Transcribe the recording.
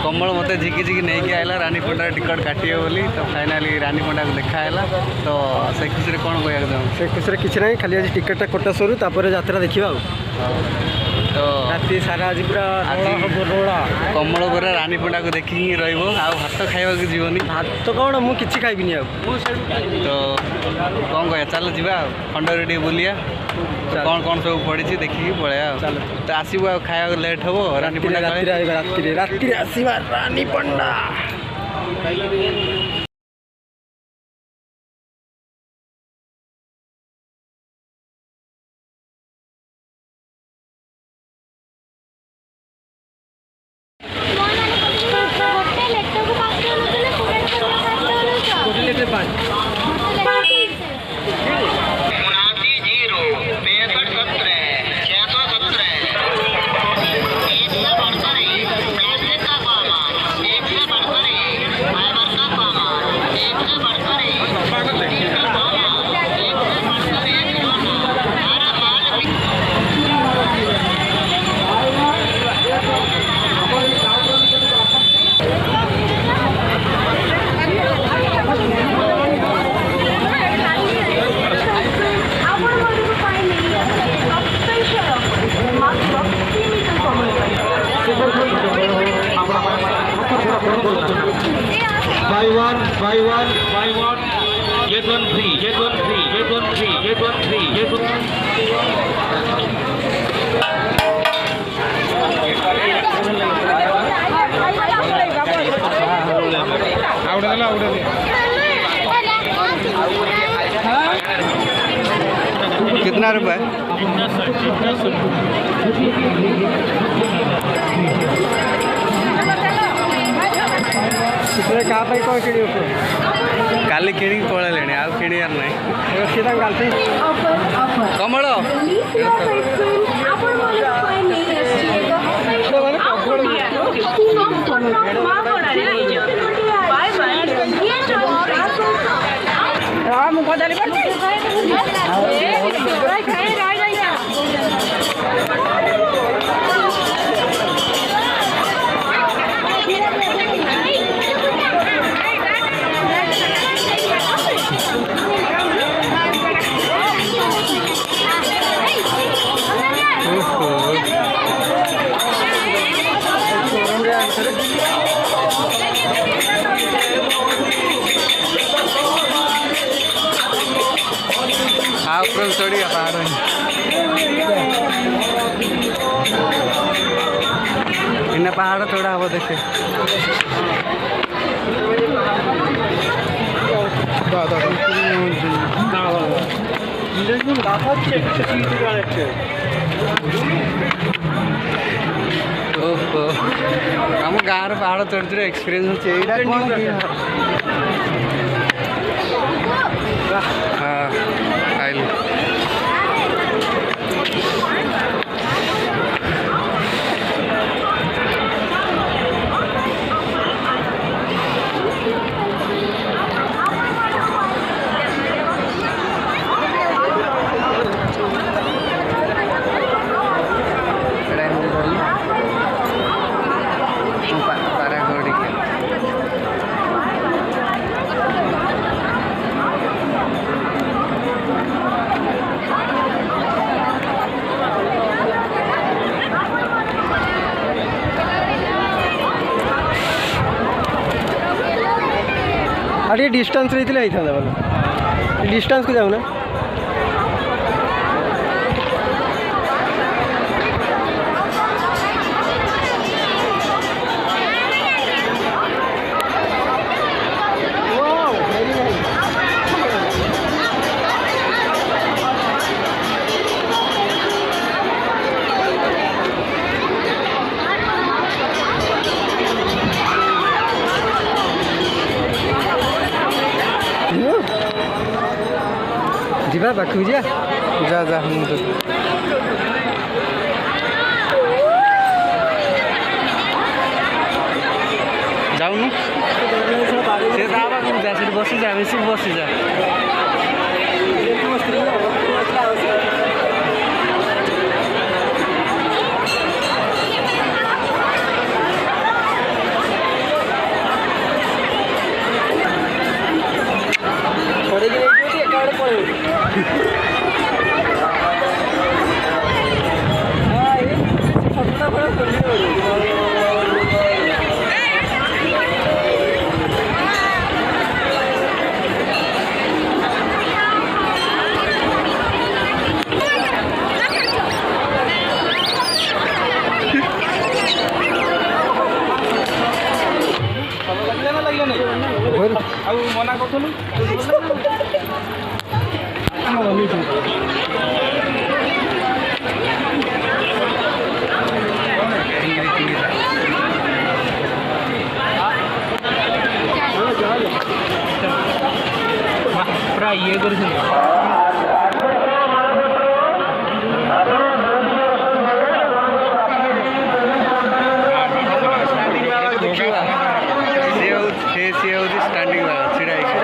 कमल मत झिकी झिकी नहीं कि आइला रानीपंडा टिकट काटिए बोली तो फाइनाली रानीपंडा को देखाला तो से खुशी कौन कहना चाहूँ से खुशी किसी ना खाली आज टिकटा कटा सरू तापर यात्रा देखा तो राति सारा आज पूरा कमल पूरा रानीपंडा को देखी ही रही भात खावा जीवन भात कौन मुझे खाइबिनी तो कौन कह चल जा खंडगिरी बुलिया कौन कौन सब पड़ी देखिए पलैया चल तो आसबू आ खाया लेट हम रानीपंडा राति आसवा रानीपंडा Buy one, get one free, get one free, get one free, get one free, get one. कितना रुपए क्या कौन कि काली कि पड़े आउ किणार ना कमल चढ़ी पहाड़ इन पहाड़ थोड़ा हम देखे आम गाँव पहाड़ चढ़ एक्सपीरियंस हाँ खाइल अरे डिस्टेंस रही थी बोलो डिस्टेंस को जाऊना ଯିବା ପାଖକୁ ଯିବା ଯା ଯା ମୁଁ ତ ଯାଉନୁ ସେ ତା ପାଖକୁ ଯା ସେଠି ବସିଯା ବେଶୀ ବସିଯା ଆଉ ମନା କରୁଥିଲୁ ପୁରା ଇଏ କରିଛନ୍ତି ସିଏ ହେଉଛି ଷ୍ଟାଣ୍ଡିଂ ଛିଡ଼ା ହେଇକି